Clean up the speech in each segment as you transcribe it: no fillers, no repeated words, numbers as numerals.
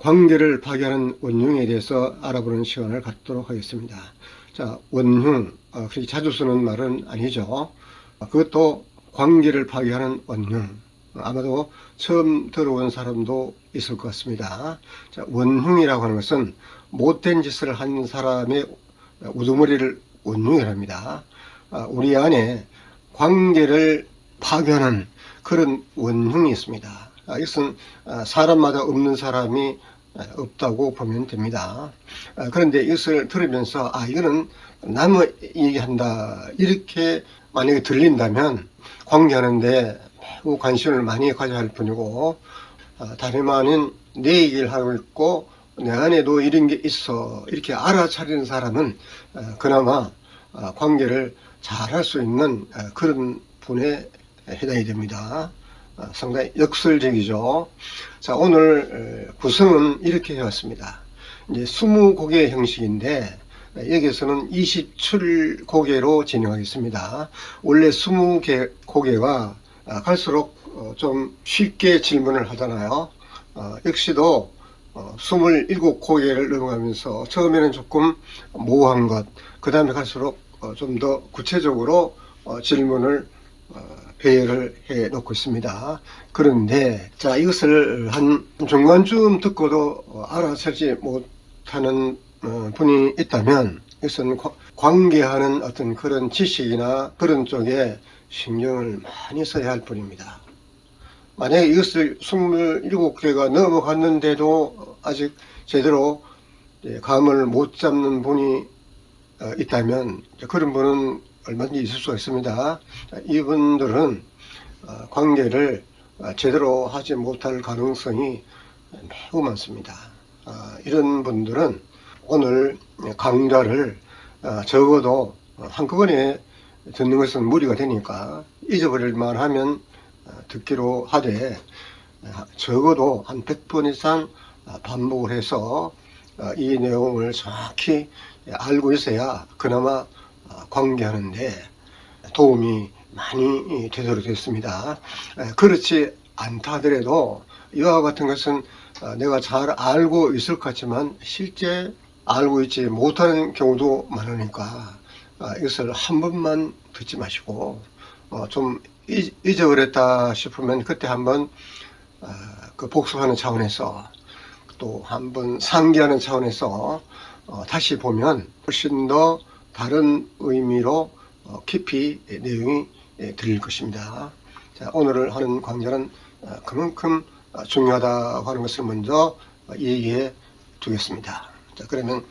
관계를 파괴하는 원흉에 대해서 알아보는 시간을 갖도록 하겠습니다. 자, 원흉, 그렇게 자주 쓰는 말은 아니죠. 그것도 관계를 파괴하는 원흉. 아마도 처음 들어온 사람도 있을 것 같습니다. 자, 원흉이라고 하는 것은 못된 짓을 한 사람의 우두머리를 원흉이랍니다. 우리 안에 관계를 파괴하는 그런 원흉이 있습니다. 이것은 사람마다 없는 사람이 없다고 보면 됩니다. 그런데 이것을 들으면서 이거는 남의 얘기한다 이렇게 만약에 들린다면 관계하는데 매우 관심을 많이 가져야 할 뿐이고, 다름 아닌 내 얘기를 하고 있고 내 안에도 이런 게 있어 이렇게 알아차리는 사람은 그나마 관계를 잘 할 수 있는 그런 분에 해당이 됩니다. 상당히 역설적이죠. 자, 오늘 구성은 이렇게 해왔습니다. 이제 20곡의 형식인데 여기에서는 27곡으로 진행하겠습니다. 원래 20곡가 갈수록 좀 쉽게 질문을 하잖아요. 역시도 27곡을 넘어가면서 처음에는 조금 모호한 것, 그 다음에 갈수록 좀 더 구체적으로 질문을 배열을 해 놓고 있습니다. 그런데 자, 이것을 한 중간쯤 듣고도 알아채지 못하는 분이 있다면 이것은 관계하는 어떤 그런 지식이나 그런 쪽에 신경을 많이 써야 할 뿐입니다. 만약에 이것을 27개가 넘어갔는데도 아직 제대로 감을 못 잡는 분이 있다면 그런 분은 얼마든지 있을 수가 있습니다. 이분들은 관계를 제대로 하지 못할 가능성이 매우 많습니다. 이런 분들은 오늘 강좌를 적어도 한꺼번에 듣는 것은 무리가 되니까 잊어버릴 만하면 듣기로 하되 적어도 한 100번 이상 반복을 해서 이 내용을 정확히 알고 있어야 그나마 관계하는데 도움이 많이 되도록 됐습니다. 그렇지 않다 하더라도 이와 같은 것은 내가 잘 알고 있을 것 같지만 실제 알고 있지 못하는 경우도 많으니까 이것을 한 번만 듣지 마시고 좀 잊어버렸다 싶으면 그때 한번 그 복습하는 차원에서 또 한번 상기하는 차원에서 다시 보면 훨씬 더 다른 의미로 깊이 내용이 들릴 것입니다. 자, 오늘 하는 강좌는 그만큼 중요하다고 하는 것을 먼저 얘기해 두겠습니다. 자, 그러면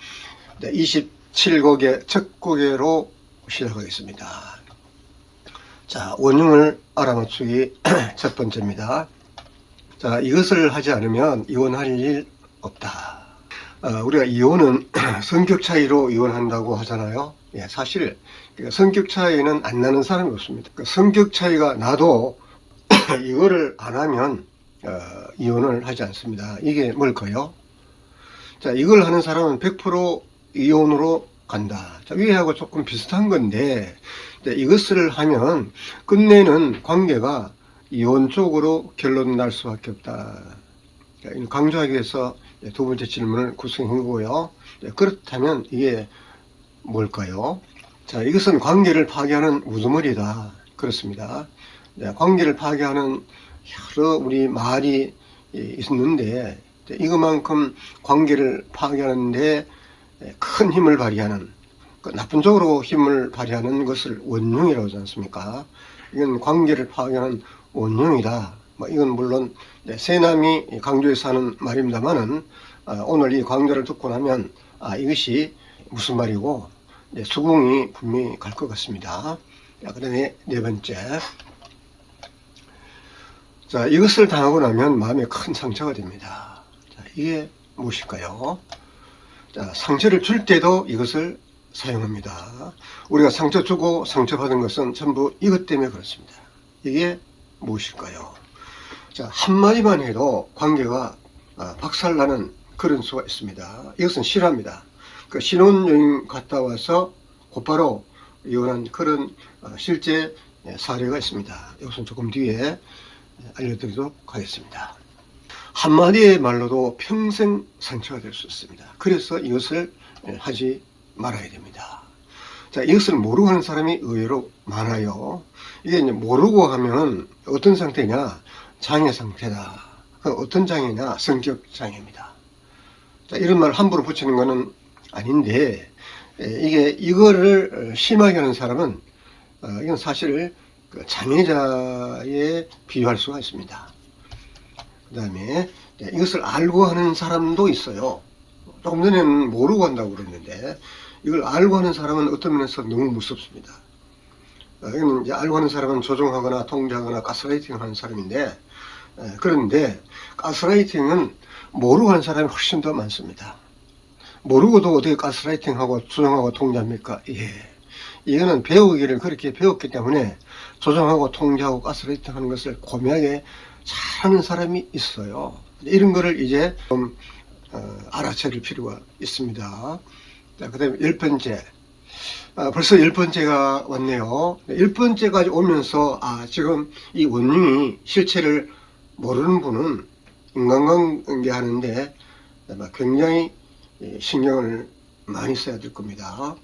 27곡의 첫 곡으로 시작하겠습니다. 자, 원흉을 알아맞추기 첫 번째입니다. 자, 이것을 하지 않으면 이혼할 일 없다. 우리가 이혼은 성격 차이로 이혼한다고 하잖아요. 사실 성격 차이는 안 나는 사람이 없습니다. 성격 차이가 나도 이거를 안 하면 이혼을 하지 않습니다. 이게 뭘까요? 자, 이걸 하는 사람은 100% 이혼으로 간다. 자, 위하고 조금 비슷한 건데 이것을 하면 끝내는 관계가 이혼 쪽으로 결론 날 수밖에 없다. 강조하기 위해서 두 번째 질문을 구성한 거고요. 그렇다면 이게 뭘까요? 자, 이것은 관계를 파괴하는 우두머리다. 그렇습니다. 관계를 파괴하는 여러 우리 말이 있는데 이것만큼 관계를 파괴하는데 큰 힘을 발휘하는, 나쁜 쪽으로 힘을 발휘하는 것을 원흉이라고 하지 않습니까? 이건 관계를 파괴하는 원흉이다. 이건 물론 세남이 강조해서 하는 말입니다만은 오늘 이 강좌를 듣고 나면 이것이 무슨 말이고 수긍이 분명히 갈 것 같습니다. 그 다음에 네 번째, 자, 이것을 당하고 나면 마음에 큰 상처가 됩니다. 자, 이게 무엇일까요? 자, 상처를 줄 때도 이것을 사용합니다. 우리가 상처 주고 상처받은 것은 전부 이것 때문에 그렇습니다. 이게 무엇일까요? 자, 한마디만 해도 관계가 박살나는 그런 수가 있습니다. 이것은 실화입니다. 그 신혼여행 갔다 와서 곧바로 이혼한 그런 실제 사례가 있습니다. 이것은 조금 뒤에 알려드리도록 하겠습니다. 한마디의 말로도 평생 상처가 될 수 있습니다. 그래서 이것을 하지 말아야 됩니다. 자, 이것을 모르고 하는 사람이 의외로 많아요. 이게 이제 모르고 하면 어떤 상태냐? 장애 상태다. 어떤 장애냐? 성격 장애입니다. 자, 이런 말 함부로 붙이는 것은 아닌데, 이거를 심하게 하는 사람은, 이건 사실 장애자에 비유할 수가 있습니다. 그 다음에 이것을 알고 하는 사람도 있어요. 조금 전에는 모르고 한다고 그랬는데, 이걸 알고 하는 사람은 어떤 면에서 너무 무섭습니다. 이건 이제 알고 하는 사람은 조종하거나 통제하거나 가스라이팅 하는 사람인데, 그런데 가스라이팅은 모르고 하는 사람이 훨씬 더 많습니다. 모르고도 어떻게 가스라이팅하고 조종하고 통제합니까? 예. 이거는 배우기를 그렇게 배웠기 때문에 조종하고 통제하고 가스라이팅 하는 것을 고명하게 잘하는 사람이 있어요. 이런 거를 이제 좀 알아차릴 필요가 있습니다. 자, 그 다음에 10번째. 벌써 10번째가 왔네요. 10번째까지 오면서, 지금 이 원흉이 실체를 모르는 분은 인간관계 하는데 굉장히 신경을 많이 써야 될 겁니다.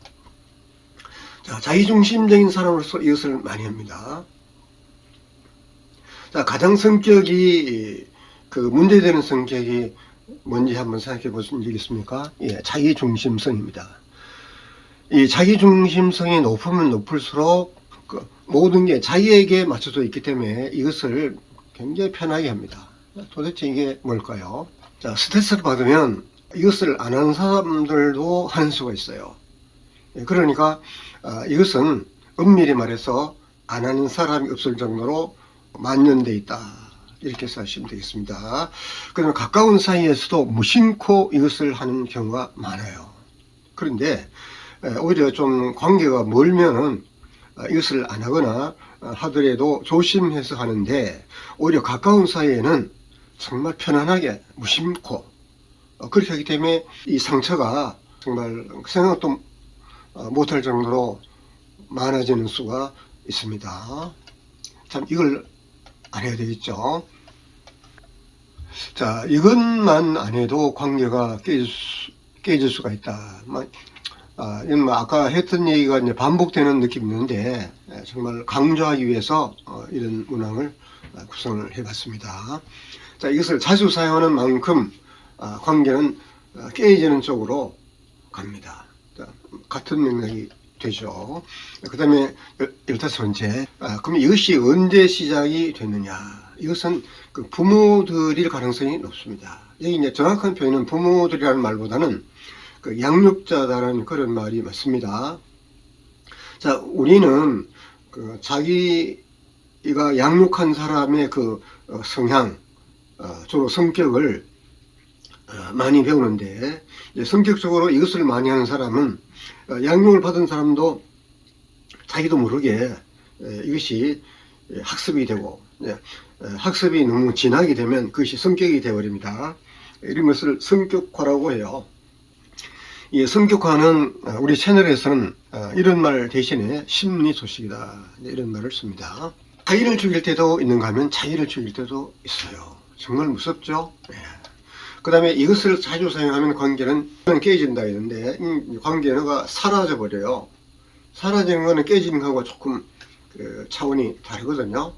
자, 자기중심적인 사람으로서 이것을 많이 합니다. 자, 가장 성격이, 문제되는 성격이 뭔지 한번 생각해 보신 적 있습니까? 예, 자기중심성입니다. 이 자기중심성이 높으면 높을수록 모든 게 자기에게 맞춰져 있기 때문에 이것을 굉장히 편하게 합니다. 도대체 이게 뭘까요? 자, 스트레스를 받으면 이것을 안 하는 사람들도 하는 수가 있어요. 그러니까 이것은 엄밀히 말해서 안 하는 사람이 없을 정도로 만연되어 있다. 이렇게 생각하시면 되겠습니다. 그러면 가까운 사이에서도 무심코 이것을 하는 경우가 많아요. 그런데 오히려 좀 관계가 멀면은 이것을 안 하거나 하더라도 조심해서 하는데, 오히려 가까운 사이에는 정말 편안하게 무심코 그렇게 하기 때문에 이 상처가 정말 생각도 못할 정도로 많아지는 수가 있습니다. 참 이걸 안 해야 되겠죠. 자, 이것만 안 해도 관계가 깨질 수가 있다. 이건 아까 했던 얘기가 이제 반복되는 느낌이 있는데, 정말 강조하기 위해서 이런 문항을 구성을 해봤습니다. 자, 이것을 자주 사용하는 만큼 관계는 깨지는 쪽으로 갑니다. 자, 같은 맥락이 되죠. 그 다음에 15번째, 그럼 이것이 언제 시작이 됐느냐? 이것은 부모들일 가능성이 높습니다. 여기 이제 정확한 표현은 부모들이라는 말보다는 양육자다라는 그런 말이 맞습니다. 자, 우리는 자기가 양육한 사람의 성향, 주로 성격을 많이 배우는데, 성격적으로 이것을 많이 하는 사람은 양육을 받은 사람도 자기도 모르게 이것이 학습이 되고, 학습이 너무 진하게 되면 그것이 성격이 되어버립니다. 이런 것을 성격화라고 해요. 이 성격화는 우리 채널에서는 이런 말 대신에 심리 소식이다, 이런 말을 씁니다. 자기를 죽일 때도 있는가 하면 자기를 죽일 때도 있어요. 정말 무섭죠? 그 다음에 이것을 자주 사용하면 관계는 깨진다 했는데, 관계가 사라져 버려요. 사라지는 거는 깨지는 거하고 조금 차원이 다르거든요.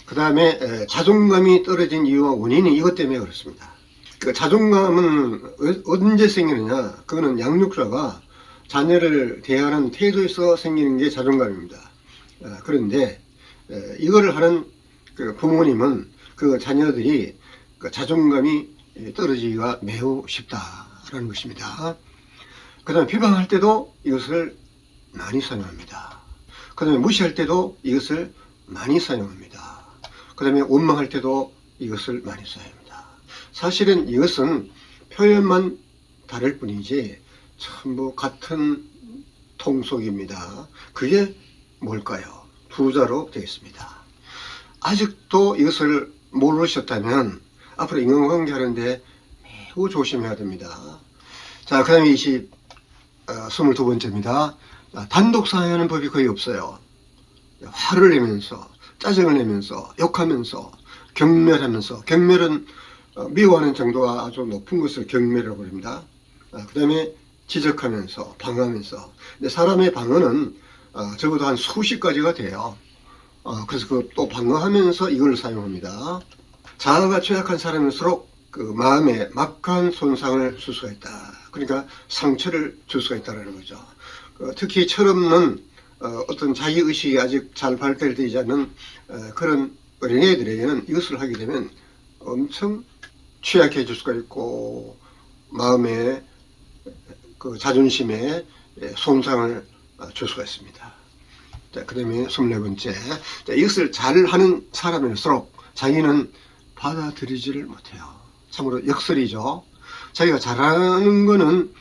그 다음에 자존감이 떨어진 이유와 원인이 이것 때문에 그렇습니다. 자존감은 언제 생기느냐? 그거는 양육자가 자녀를 대하는 태도에서 생기는 게 자존감입니다. 그런데 이거를 하는 부모님은 자녀들이 자존감이 떨어지기가 매우 쉽다라는 것입니다. 그 다음에 비방할 때도 이것을 많이 사용합니다. 그 다음에 무시할 때도 이것을 많이 사용합니다. 그 다음에 원망할 때도 이것을 많이 사용합니다. 사실은 이것은 표현만 다를 뿐이지 전부 같은 통속입니다. 그게 뭘까요? 두 자로 되어 있습니다. 아직도 이것을 모르셨다면 앞으로 인간관계 하는데 매우 조심해야 됩니다. 자, 그 다음에 22번째입니다. 단독 사회하는 법이 거의 없어요. 화를 내면서, 짜증을 내면서, 욕하면서, 경멸하면서, 경멸은 미워하는 정도가 아주 높은 것을 경멸이라고 부릅니다. 그 다음에 지적하면서, 방어하면서. 근데 사람의 방어는 적어도 한 수십 가지가 돼요. 그래서 또 방어하면서 이걸 사용합니다. 자아가 취약한 사람일수록 그 마음에 막한 손상을 줄 수가 있다. 그러니까 상처를 줄 수가 있다는 거죠. 특히 철없는 어떤 자기의식이 아직 잘 발달되지 않는 그런 어린애들에게는 이것을 하게 되면 엄청 취약해질 수가 있고 마음의 그 자존심에 손상을 줄 수가 있습니다. 자, 그 다음에 24번째. 자, 이것을 잘하는 사람일수록 자기는 받아들이지를 못해요. 참으로 역설이죠. 자기가 잘하는 거는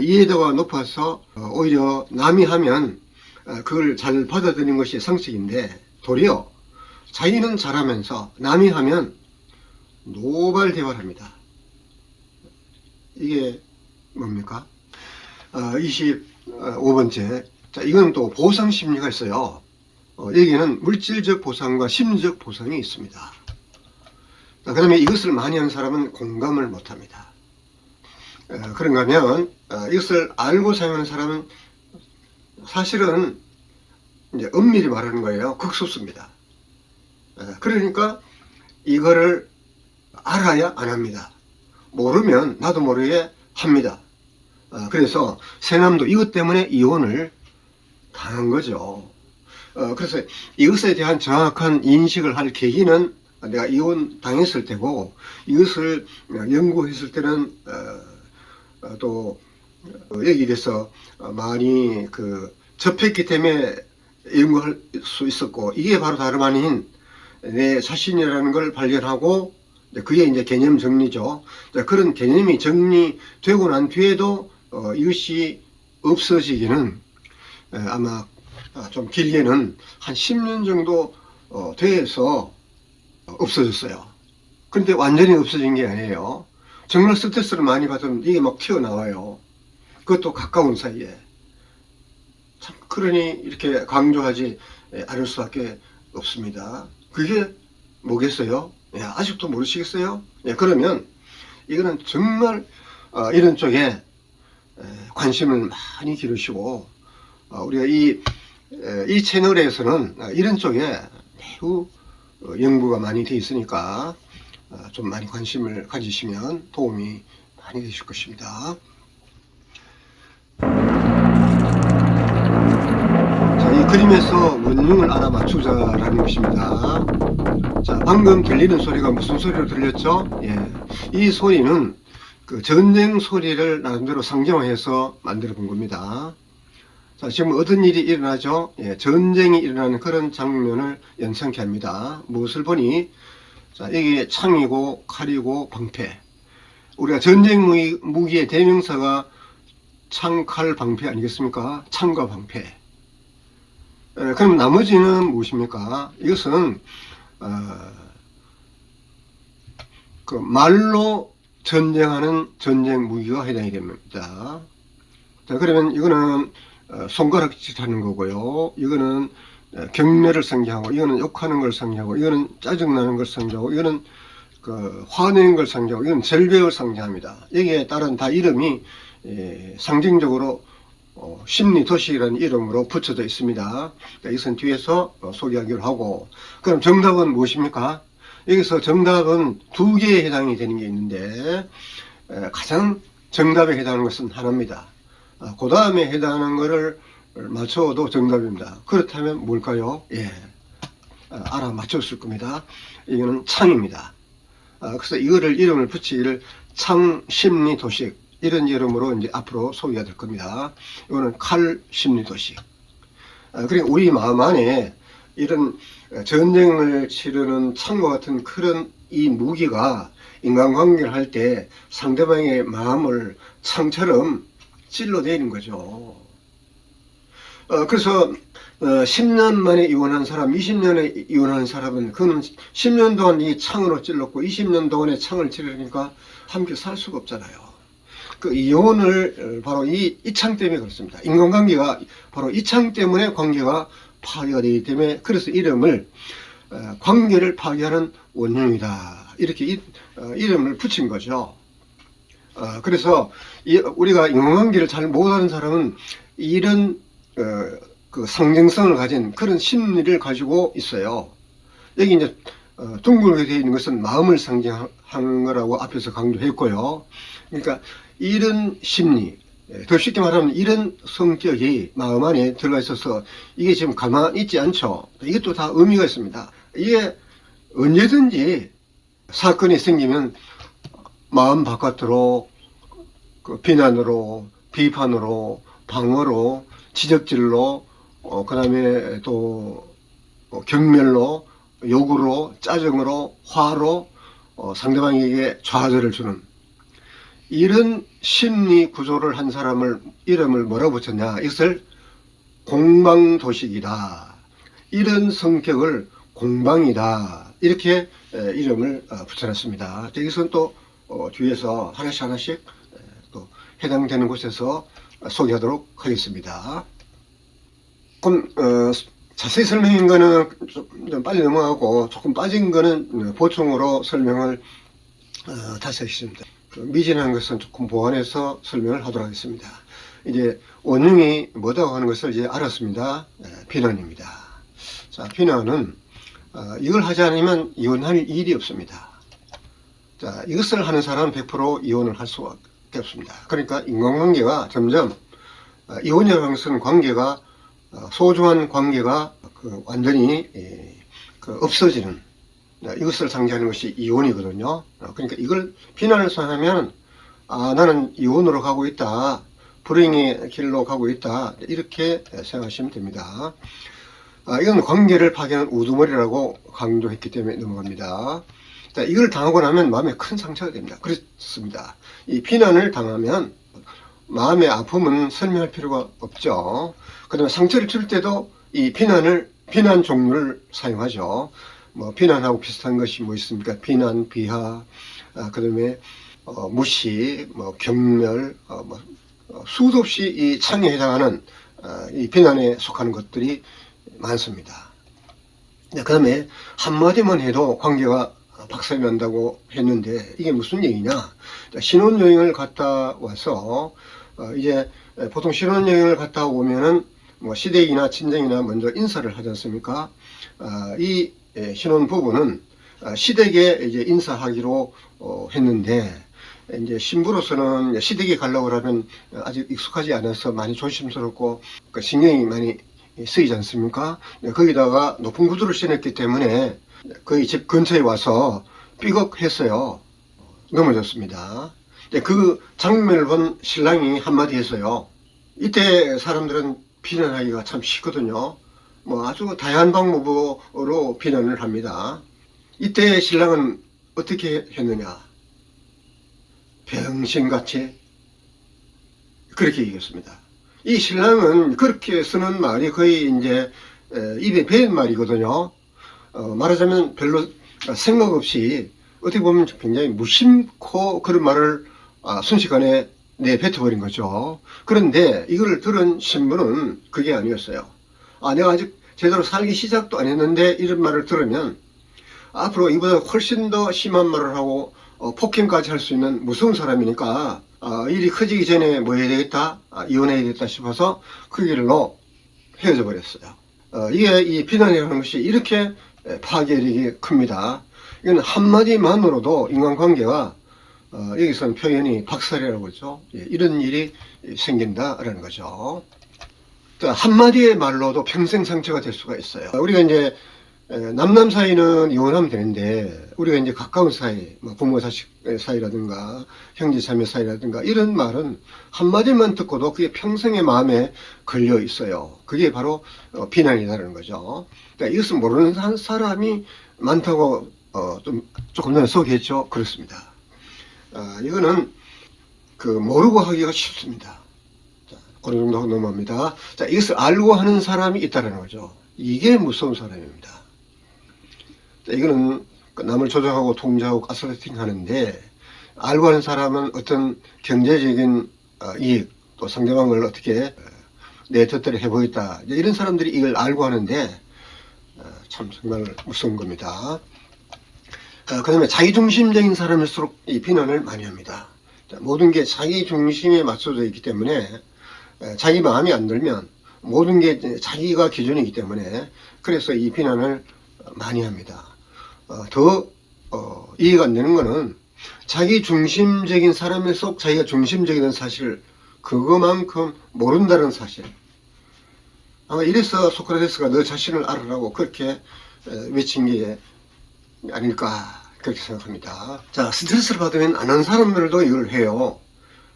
이해도가 높아서 오히려 남이 하면 그걸 잘 받아들이는 것이 상식인데 도리어 자기는 잘하면서 남이 하면 노발대발을 합니다. 이게 뭡니까? 25번째. 자, 이건 또 보상 심리가 있어요. 여기에는 물질적 보상과 심리적 보상이 있습니다. 그 다음에 이것을 많이 하는 사람은 공감을 못합니다. 그런가 하면 이것을 알고 사용하는 사람은 사실은 이제 엄밀히 말하는 거예요. 극소수입니다. 그러니까 이거를 알아야 안 합니다. 모르면 나도 모르게 합니다. 그래서 새남도 이것 때문에 이혼을 당한 거죠. 그래서 이것에 대한 정확한 인식을 할 계기는 내가 이혼 당했을 때고 이것을 연구했을 때는 또 여기에 대해서 많이 접했기 때문에 연구할 수 있었고 이게 바로 다름 아닌 내 자신이라는 걸 발견하고 그게 이제 개념 정리죠. 그런 개념이 정리되고 난 뒤에도 이것이 없어지기는 아마 좀 길게는 한 10년 정도 돼서 없어졌어요. 그런데 완전히 없어진 게 아니에요. 정말 스트레스를 많이 받으면 이게 막 튀어나와요. 그것도 가까운 사이에. 참, 그러니 이렇게 강조하지 않을 수밖에 없습니다. 그게 뭐겠어요? 아직도 모르시겠어요? 그러면 이거는 정말 이런 쪽에 관심을 많이 기르시고 우리가 이 채널에서는 이런 쪽에 매우 연구가 많이 되어 있으니까 좀 많이 관심을 가지시면 도움이 많이 되실 것입니다. 자, 이 그림에서 원흉을 알아맞추자라는 것입니다. 자, 방금 들리는 소리가 무슨 소리로 들렸죠? 이 소리는 그 전쟁 소리를 나름대로 상정해서 만들어 본 겁니다. 자, 지금 어떤 일이 일어나죠? 전쟁이 일어나는 그런 장면을 연상케 합니다. 무엇을 보니, 자, 여기 창이고 칼이고 방패. 우리가 전쟁 무기의 대명사가 창, 칼, 방패 아니겠습니까? 창과 방패. 그럼 나머지는 무엇입니까? 이것은 그 말로 전쟁하는 전쟁 무기가 해당이 됩니다. 자, 그러면 이거는 손가락질 하는 거고요. 이거는 경멸을 상징하고, 이거는 욕하는 걸 상징하고, 이거는 짜증나는 걸 상징하고, 이거는 화내는 걸 상징하고, 이건 절벽을 상징합니다. 여기에 따른 다 이름이 상징적으로 심리도식이라는 이름으로 붙여져 있습니다. 이것은 뒤에서 소개하기로 하고, 그럼 정답은 무엇입니까? 여기서 정답은 두 개에 해당이 되는 게 있는데 가장 정답에 해당하는 것은 하나입니다. 그 다음에 해당하는 것을 맞춰도 정답입니다. 그렇다면 뭘까요? 알아맞혔을 겁니다. 이거는 창입니다. 그래서 이거를 이름을 붙이기를 창심리도식 이런 이름으로 이제 앞으로 소개가 될 겁니다. 이거는 칼심리도식. 그러니까 우리 마음 안에 이런 전쟁을 치르는 창과 같은 그런 이 무기가 인간관계를 할 때 상대방의 마음을 창처럼 찔러내리는 거죠. 그래서 10년 만에 이혼한 사람, 20년에 이혼한 사람은 그는 10년 동안 이 창으로 찔렀고 20년 동안에 창을 찌르니까 함께 살 수가 없잖아요. 그 이혼을 바로 이 창 때문에 그렇습니다. 인간관계가 바로 이 창 때문에 관계가 파괴가 되기 때문에, 그래서 이름을 관계를 파괴하는 원흉이다. 이렇게 이름을 붙인 거죠. 그래서 우리가 인간관계를 잘 못하는 사람은 이런 그 상징성을 가진 그런 심리를 가지고 있어요. 여기 이제 둥글게 되어 있는 것은 마음을 상징하는 거라고 앞에서 강조했고요. 그러니까 이런 심리, 더 쉽게 말하면 이런 성격이 마음 안에 들어가 있어서 이게 지금 가만히 있지 않죠. 이것도 다 의미가 있습니다. 이게 언제든지 사건이 생기면 마음 바깥으로 그 비난으로, 비판으로, 방어로, 지적질로, 그 다음에 또 경멸로, 욕으로, 짜증으로, 화로 상대방에게 좌절을 주는 이런 심리 구조를 한 사람을 이름을 뭐라고 붙였냐? 이것을 공방도식이다. 이런 성격을 공방이다. 이렇게 이름을 붙여놨습니다. 여기서는 또 뒤에서 하나씩 또 해당되는 곳에서 소개하도록 하겠습니다. 그럼 자세히 설명인 거는 좀 빨리 넘어가고 조금 빠진 거는 보충으로 설명을 다시 하겠습니다. 미진한 것은 조금 보완해서 설명을 하도록 하겠습니다. 이제 원흉이 뭐다고 하는 것을 이제 알았습니다. 비난입니다. 자, 비난은 이걸 하지 않으면 이혼할 일이 없습니다. 자, 이것을 하는 사람은 100% 이혼을 할 수가 없습니다. 그러니까 인간관계가 점점 이혼이라는 것은 관계가 소중한 관계가 완전히 없어지는 이것을 상징하는 것이 이혼이거든요. 그러니까 이걸 비난을 사용하면 나는 이혼으로 가고 있다. 불행의 길로 가고 있다. 이렇게 생각하시면 됩니다. 이건 관계를 파괴하는 우두머리라고 강조했기 때문에 넘어갑니다. 자, 이걸 당하고 나면 마음에 큰 상처가 됩니다. 그렇습니다. 이 비난을 당하면 마음의 아픔은 설명할 필요가 없죠. 그 다음에 상처를 줄 때도 이 비난 종류를 사용하죠. 뭐 비난하고 비슷한 것이 뭐 있습니까? 비난, 비하, 그 다음에 무시, 뭐 경멸, 수도 없이 이 창에 해당하는 이 비난에 속하는 것들이 많습니다. 그 다음에 한마디만 해도 관계가 박살이 난다고 했는데 이게 무슨 얘기냐? 신혼여행을 갔다 와서 이제 보통 신혼여행을 갔다 오면은 뭐 시댁이나 친정이나 먼저 인사를 하지 않습니까? 이 신혼부부는 시댁에 이제 인사하기로 했는데 이제 신부로서는 시댁에 가려고 하면 아직 익숙하지 않아서 많이 조심스럽고 신경이 많이 쓰이지 않습니까? 거기다가 높은 구두를 신었기 때문에 거의 집 근처에 와서 삐걱했어요. 넘어졌습니다. 그 장면을 본 신랑이 한마디 했어요. 이때 사람들은 비난하기가 참 쉽거든요. 뭐 아주 다양한 방법으로 비난을 합니다. 이때 신랑은 어떻게 했느냐? 병신같이 그렇게 얘기했습니다. 이 신랑은 그렇게 쓰는 말이 거의 이제 입에 배인 말이거든요. 말하자면 별로 생각 없이 어떻게 보면 굉장히 무심코 그런 말을 순식간에 내뱉어버린 거죠. 그런데 이걸 들은 신부는 그게 아니었어요. 내가 아직 제대로 살기 시작도 안 했는데 이런 말을 들으면 앞으로 이보다 훨씬 더 심한 말을 하고 폭행까지 할 수 있는 무서운 사람이니까 일이 커지기 전에 뭐 해야 되겠다, 이혼해야 되겠다 싶어서 그 길로 헤어져 버렸어요. 이게 이 비난이라는 것이 이렇게 파괴력이 큽니다. 이건 한마디만으로도 인간관계가 여기서는 표현이 박살이라고 하죠. 이런 일이 생긴다라는 거죠. 한마디의 말로도 평생 상처가 될 수가 있어요. 우리가 이제 남남 사이는 이혼하면 되는데 우리가 이제 가까운 사이, 부모 자식 사이라든가 형제 자매 사이라든가 이런 말은 한마디만 듣고도 그게 평생의 마음에 걸려 있어요. 그게 바로 비난이라는 거죠. 그러니까 이것을 모르는 사람이 많다고 조금 전에 소개했죠. 그렇습니다. 이거는 모르고 하기가 쉽습니다. 자, 어느 정도 하고 넘어갑니다. 자, 이것을 알고 하는 사람이 있다는 거죠. 이게 무서운 사람입니다. 자, 이거는 남을 조종하고 통제하고 가스라이팅 하는데 알고 하는 사람은 어떤 경제적인 이익 또 상대방을 어떻게 내 뜻대로 해보겠다 이런 사람들이 이걸 알고 하는데 참 정말 무서운 겁니다. 그 다음에 자기중심적인 사람일수록 이 비난을 많이 합니다. 자, 모든 게 자기중심에 맞춰져 있기 때문에 자기 마음이 안 들면 모든 게 자기가 기준이기 때문에 그래서 이 비난을 많이 합니다. 더 이해가 안 되는 거는 자기 중심적인 사람일수록 자기가 중심적이라는 사실을 그거만큼 모른다는 사실. 아마 이래서 소크라테스가 너 자신을 알아라고 그렇게 외친 게 아닐까 그렇게 생각합니다. 자, 스트레스를 받으면 안 하는 사람들도 이걸 해요.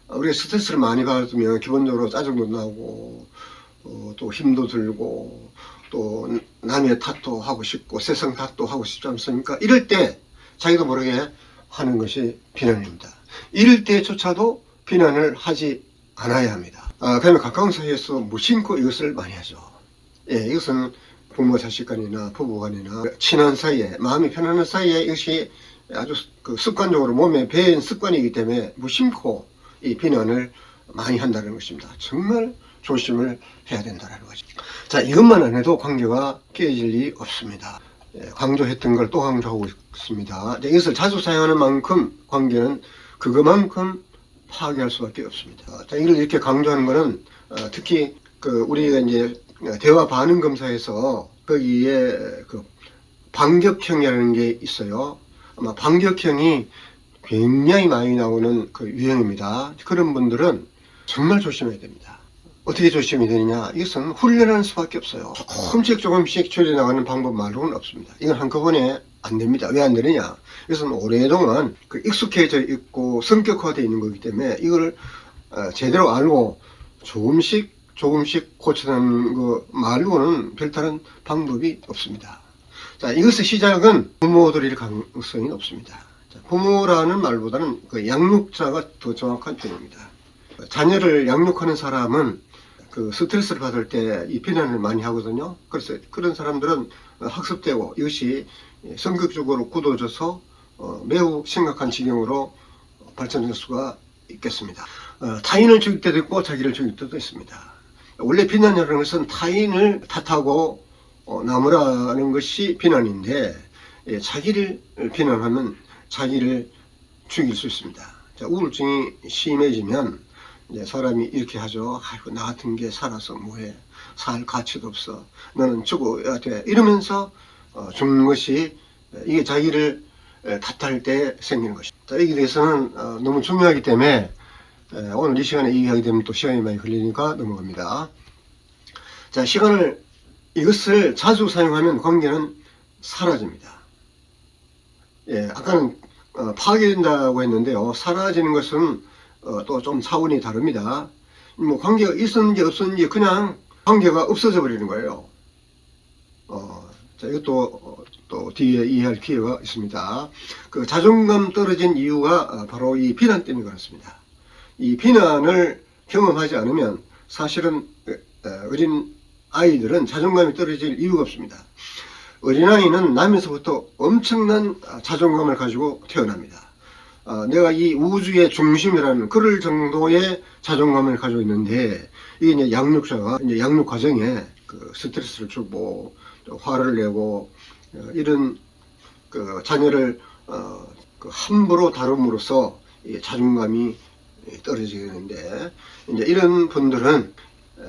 우리가 스트레스를 많이 받으면 기본적으로 짜증도 나고 또 힘도 들고 또 남의 탓도 하고 싶고 세상 탓도 하고 싶지 않습니까? 이럴 때 자기도 모르게 하는 것이 비난입니다. 이럴 때조차도 비난을 하지 않아야 합니다. 그러면 가까운 사이에서 무심코 이것을 많이 하죠. 예, 이것은 부모 자식 간이나 부부 간이나 친한 사이에 마음이 편안한 사이에 이것이 아주 습관적으로 몸에 배인 습관이기 때문에 무심코 이 비난을 많이 한다는 것입니다. 정말 조심을 해야 된다는 거죠. 자, 이것만 안 해도 관계가 깨질 리 없습니다. 강조했던 걸 또 강조하고 있습니다. 이것을 자주 사용하는 만큼 관계는 그것만큼 파괴할 수밖에 없습니다. 자, 이걸 이렇게 강조하는 것은 특히 우리가 이제 대화 반응 검사에서 거기에 반격형이라는 게 있어요. 아마 반격형이 굉장히 많이 나오는 유형입니다. 그런 분들은 정말 조심해야 됩니다. 어떻게 조심이 되느냐? 이것은 훈련하는 수밖에 없어요. 조금씩 줄여나가는 방법 말고는 없습니다. 이건 한꺼번에 안 됩니다. 왜 안 되느냐? 이것은 오랫동안 익숙해져 있고 성격화되어 있는 거기 때문에 이걸 제대로 알고 조금씩 고쳐나가는 거 말고는 별다른 방법이 없습니다. 자, 이것의 시작은 부모들일 가능성이 높습니다. 자, 부모라는 말보다는 양육자가 더 정확한 표현입니다. 자녀를 양육하는 사람은 스트레스를 받을 때 이 비난을 많이 하거든요. 그래서 그런 사람들은 학습되고 이것이 성격적으로 굳어져서 매우 심각한 지경으로 발전할 수가 있겠습니다. 타인을 죽일 때도 있고 자기를 죽일 때도 있습니다. 원래 비난이라는 것은 타인을 탓하고 나무라는 것이 비난인데 자기를 비난하면 자기를 죽일 수 있습니다. 자, 우울증이 심해지면 이제 사람이 이렇게 하죠. 아이고, 나 같은 게 살아서 뭐해. 살 가치도 없어. 너는 죽어야 돼. 이러면서 죽는 것이 이게 자기를 탓할 때 생기는 것입니다. 자, 여기에 대해서는 너무 중요하기 때문에 오늘 이 시간에 얘기하게 되면 또 시간이 많이 걸리니까 넘어갑니다. 자, 이것을 자주 사용하면 관계는 사라집니다. 예, 아까는 파괴된다고 했는데요. 사라지는 것은 또 좀 차원이 다릅니다. 뭐 관계가 있었는지 없었는지 그냥 관계가 없어져 버리는 거예요. 자, 이것도 또 뒤에 이해할 기회가 있습니다. 자존감 떨어진 이유가 바로 이 비난 때문에 그렇습니다. 이 비난을 경험하지 않으면 사실은 어린 아이들은 자존감이 떨어질 이유가 없습니다. 어린아이는 나면서부터 엄청난 자존감을 가지고 태어납니다. 내가 이 우주의 중심이라는 그럴 정도의 자존감을 가지고 있는데 이게 이제 양육자가 이제 양육 과정에 스트레스를 주고 화를 내고 이런 자녀를 함부로 다룸으로써 자존감이 떨어지게 되는데 이제 이런 분들은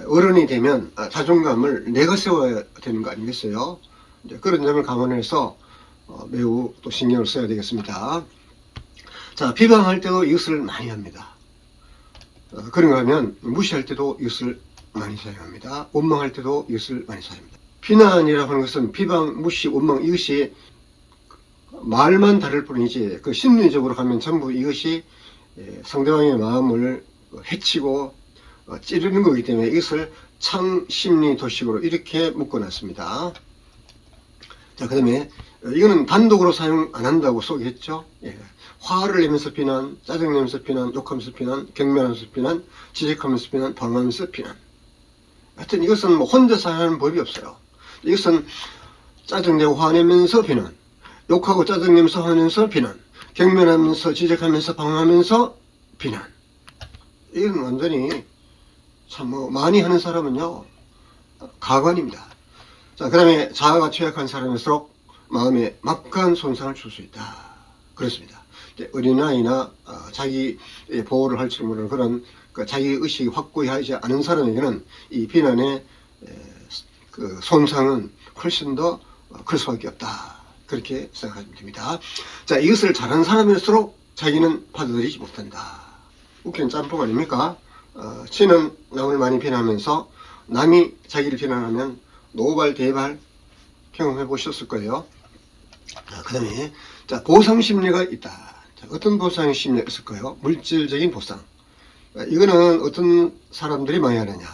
어른이 되면 자존감을 내가 세워야 되는 거 아니겠어요? 이제 그런 점을 감안해서 매우 또 신경을 써야 되겠습니다. 자, 비방할 때도 이것을 많이 합니다. 그런가 하면 무시할 때도 이것을 많이 사용합니다. 원망할 때도 이것을 많이 사용합니다. 비난이라고 하는 것은 비방, 무시, 원망 이것이 말만 다를 뿐이지 심리적으로 가면 전부 이것이 상대방의 마음을 해치고 찌르는 거기 때문에 이것을 창심리 도식으로 이렇게 묶어놨습니다. 자, 그 다음에 이거는 단독으로 사용 안 한다고 소개했죠. 화를 내면서 비난, 짜증내면서 비난, 욕하면서 비난, 경멸하면서 비난, 지적하면서 비난, 방어하면서 비난. 하여튼 이것은 뭐 혼자 사용하는 법이 없어요. 이것은 짜증내고 화내면서 비난, 욕하고 짜증내면서 화내면서 비난, 경멸하면서 지적하면서 방어하면서 비난. 이건 완전히 참 많이 하는 사람은요 가관입니다. 자, 그 다음에 자아가 취약한 사람일수록 마음에 막강한 손상을 줄 수 있다. 그렇습니다. 어린아이나 자기 보호를 할 줄 모르는 그런 자기 의식이 확고히 하지 않은 사람에게는 이 비난의 그 손상은 훨씬 더 클 수밖에 없다. 그렇게 생각하시면 됩니다. 자, 이것을 잘하는 사람일수록 자기는 받아들이지 못한다. 웃기는 짬뽕 아닙니까? 치는 남을 많이 비난하면서 남이 자기를 비난하면 노발대발 경험해 보셨을 거예요. 그 다음에 자, 보상심리가 있다. 자, 어떤 보상심리가 있을까요? 물질적인 보상. 이거는 어떤 사람들이 많이 하느냐.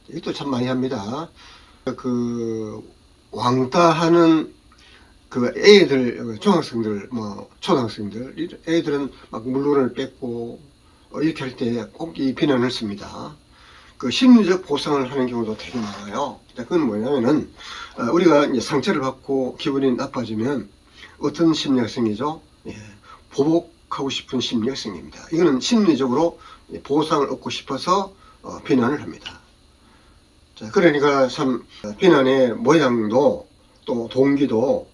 이것도 참 많이 합니다. 그 왕따하는 그 애들, 중학생들, 뭐 초등학생들, 애들은 막 물건을 뺏고 이렇게 할 때 꼭 이 비난을 씁니다. 그 심리적 보상을 하는 경우도 되게 많아요. 그건 뭐냐면은 우리가 이제 상처를 받고 기분이 나빠지면 어떤 심리가 생기죠? 예, 보복하고 싶은 심리가 생깁니다. 이거는 심리적으로 보상을 얻고 싶어서 비난을 합니다. 자, 그러니까 참 비난의 모양도 또 동기도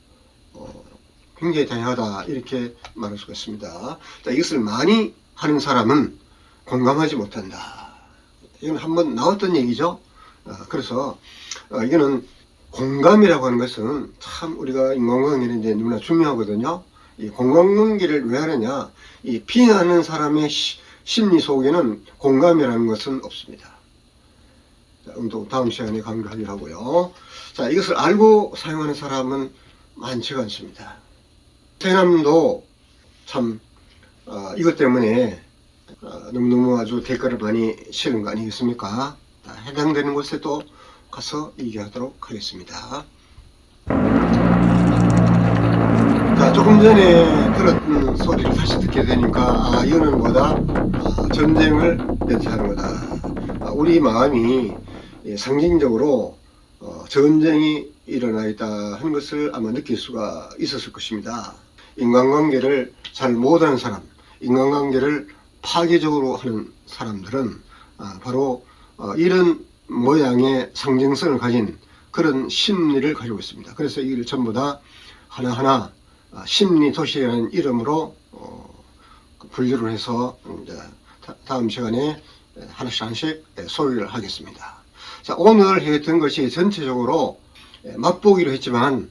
굉장히 다양하다 이렇게 말할 수가 있습니다. 자, 이것을 많이 하는 사람은 공감하지 못한다. 이건 한번 나왔던 얘기죠. 그래서 이거는 공감이라고 하는 것은 참 우리가 인간관계는 이제 너무나 중요하거든요. 이 공감관계를 왜 하느냐? 이 비난하는 사람의 심리 속에는 공감이라는 것은 없습니다. 자, 다음 시간에 강조하기로 하고요. 자, 이것을 알고 사용하는 사람은 많지가 않습니다. 세남도 참 이것 때문에 너무너무 아주 대가를 많이 치른 거 아니겠습니까? 해당되는 곳에 또 가서 얘기하도록 하겠습니다. 자, 조금 전에 들었던 소리를 다시 듣게 되니까 이거는 뭐다? 전쟁을 연기하는 거다. 우리 마음이 상징적으로 전쟁이 일어나 있다 하는 것을 아마 느낄 수가 있었을 것입니다. 인간관계를 잘 못하는 사람, 인간관계를 파괴적으로 하는 사람들은 바로 이런 모양의 상징성을 가진 그런 심리를 가지고 있습니다. 그래서 이를 전부 다 하나하나 심리도시라는 이름으로 분류를 해서 이제 다음 시간에 하나씩 소개를 하겠습니다. 자, 오늘 했던 것이 전체적으로 맛보기로 했지만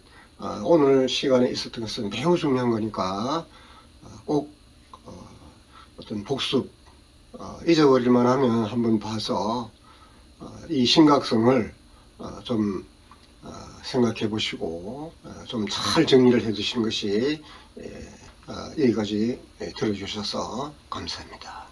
오늘 시간에 있었던 것은 매우 중요한 거니까 꼭 어떤 복습 잊어버릴만 하면 한번 봐서 이 심각성을 좀 생각해 보시고 좀 잘 정리를 해 두시는 것이 여기까지 들어주셔서 감사합니다.